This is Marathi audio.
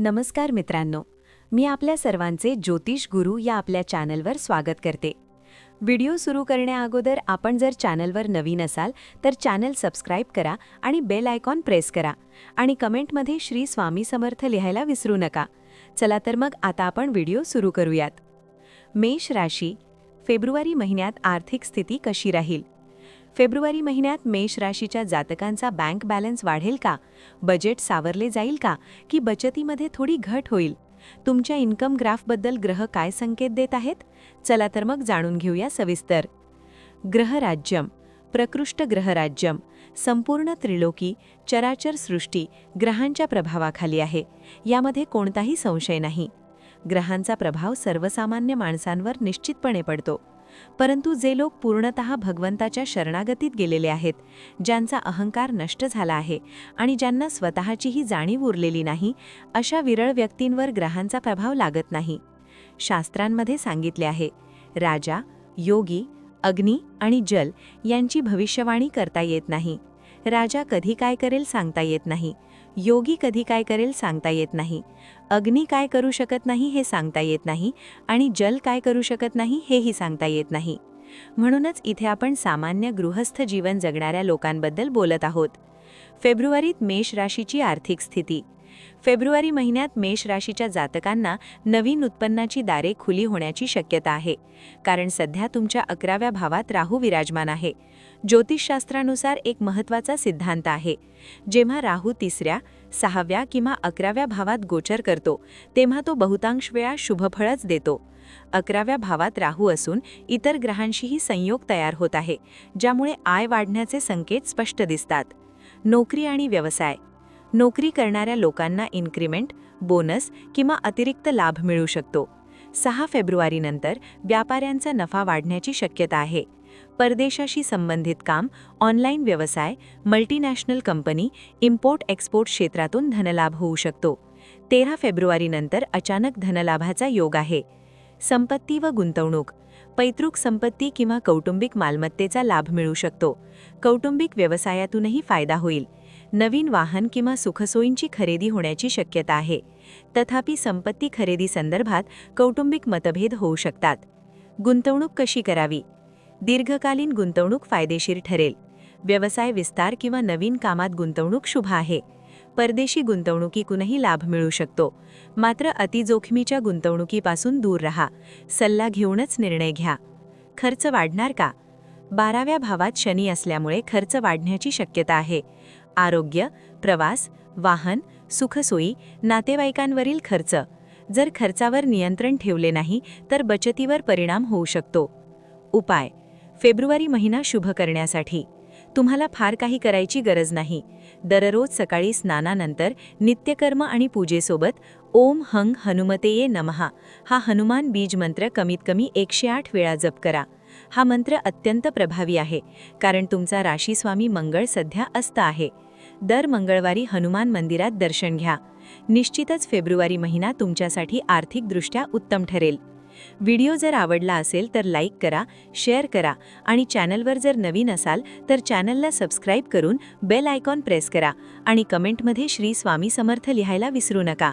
नमस्कार मित्रांनो, मी आपल्या सर्वांचे ज्योतिष गुरु या आपल्या चॅनलवर स्वागत करते. व्हिडिओ सुरू करण्याअगोदर आपण जर चॅनलवर नवीन असाल तर चॅनल सबस्क्राईब करा आणि बेल आयकॉन प्रेस करा आणि कमेंटमध्ये श्री स्वामी समर्थ लिहायला विसरू नका. चला तर मग आता आपण व्हिडिओ सुरू करूयात. मेष राशी, फेब्रुवारी महिन्यात आर्थिक स्थिती कशी राहील? फेब्रुवारी महिन्यात मेष राशीच्या जातकांचा बँक बॅलन्स वाढेल का? बजेट सावरले जाईल का? की बचतीमध्ये थोडी घट होईल? तुमच्या इन्कम ग्राफबद्दल ग्रह काय संकेत देत आहेत? चला तर मग जाणून घेऊया सविस्तर. ग्रहराज्यम, प्रकृष्ट ग्रहराज्यम, संपूर्ण त्रिलोकी, चराचर सृष्टी ग्रहांच्या प्रभावाखाली आहे, यामध्ये कोणताही संशय नाही. ग्रहांचा प्रभाव सर्वसामान्य माणसांवर निश्चितपणे पडतो. परंतु जे लोक पूर्णतः भगवंताच्या शरणागतीत गेलेले आहेत, ज्यांचा अहंकार नष्ट झाला आहे आणि ज्यांना स्वतःचीही जाणीव उरलेली नाही, अशा विरळ व्यक्तींवर ग्रहांचा प्रभाव लागत नाही. शास्त्रांमध्ये सांगितले आहे, राजा, योगी, अग्नी आणि जल यांची भविष्यवाणी करता येत नाही. राजा कधी काय करेल सांगता येत नाही, योगी कधी काय करेल सांगता येत नाही, अग्नी काय करू शकत नाही हे सांगता येत नाही आणि जल काय करू शकत नाही हेही सांगता येत नाही. म्हणूनच इथे आपण सामान्य गृहस्थ जीवन जगणाऱ्या लोकांबद्दल बोलत आहोत. फेब्रुवारीत मेष राशीची आर्थिक स्थिती. फेब्रुवारी महिन्यात मेष राशीच्या जातकांना नवीन उत्पन्नाची दारे खुली होण्याची शक्यता आहे, कारण सध्या तुमच्या 11व्या भावात राहू विराजमान आहे. ज्योतिषशास्त्रानुसार एक महत्त्वाचा सिद्धांत आहे, जेव्हा राहू 3ऱ्या, 6व्या किंवा 11व्या भावात गोचर करतो तेव्हा तो बहुतांश वेळा शुभफळच देतो. 11व्या भावात राहू असून इतर ग्रहांशीही संयोग तयार होत आहे, ज्यामुळे आय वाढण्याचे संकेत स्पष्ट दिसतात. नोकरी आणि व्यवसाय. नोकरी करणाऱ्या लोकांना इन्क्रिमेंट, बोनस किंवा अतिरिक्त लाभ मिळू शकतो. 6 फेब्रुवारीनंतर व्यापाऱ्यांचा नफा वाढण्याची शक्यता आहे. परदेशाशी संबंधित काम, ऑनलाईन व्यवसाय, मल्टीनॅशनल कंपनी, इम्पोर्ट एक्सपोर्ट क्षेत्रातून धनलाभ होऊ शकतो. 13 फेब्रुवारीनंतर अचानक धनलाभाचा योग आहे. संपत्ती व गुंतवणूक. पैतृक संपत्ती किंवा कौटुंबिक मालमत्तेचा लाभ मिळू शकतो. कौटुंबिक व्यवसायातूनही फायदा होईल. नवीन वाहन किंवा सुखसोयींची खरेदी होण्याची शक्यता आहे. तथापि संपत्ती खरेदी संदर्भात कौटुंबिक मतभेद होऊ शकतात. गुंतवणूक कशी करावी? दीर्घकालीन गुंतवणूक फायदेशीर ठरेल. व्यवसाय विस्तार किंवा नवीन कामात गुंतवणूक शुभ आहे. परदेशी गुंतवणुकीतूनही लाभ मिळू शकतो. मात्र अतिजोखमीच्या गुंतवणुकीपासून दूर राहा. सल्ला घेऊनच निर्णय घ्या. खर्च वाढणार का? 12व्या भावात शनी असल्यामुळे खर्च वाढण्याची शक्यता आहे. आरोग्य, प्रवास, वाहन, सुखसोयी, नातेवाईकांवरील खर्च. जर खर्चावर नियंत्रण ठेवले नाही तर बचतीवर परिणाम होऊ शकतो. उपाय. फेब्रुवारी महिना शुभ करण्यासाठी तुम्हाला फार काही करायची गरज नाही. दररोज सकाळी स्नानानंतर नित्यकर्म आणि पूजेसोबत ओम हंग हनुमतेये नमः हा हनुमान बीज मंत्र कमीत कमी 108 वेळा जप करा. हा मंत्र अत्यंत प्रभावी आहे, कारण तुमचा राशीस्वामी मंगळ सध्या अस्त आहे. दर मंगळवारी हनुमान मंदिरात दर्शन घ्या. निश्चितच फेब्रुवारी महिना तुमच्यासाठी आर्थिकदृष्ट्या उत्तम ठरेल. व्हिडिओ जर आवडला असेल तर लाईक करा, शेअर करा आणि चॅनलवर जर नवीन असाल तर चॅनलला सबस्क्राईब करून बेल आयकॉन प्रेस करा आणि कमेंटमध्ये श्री स्वामी समर्थ लिहायला विसरू नका.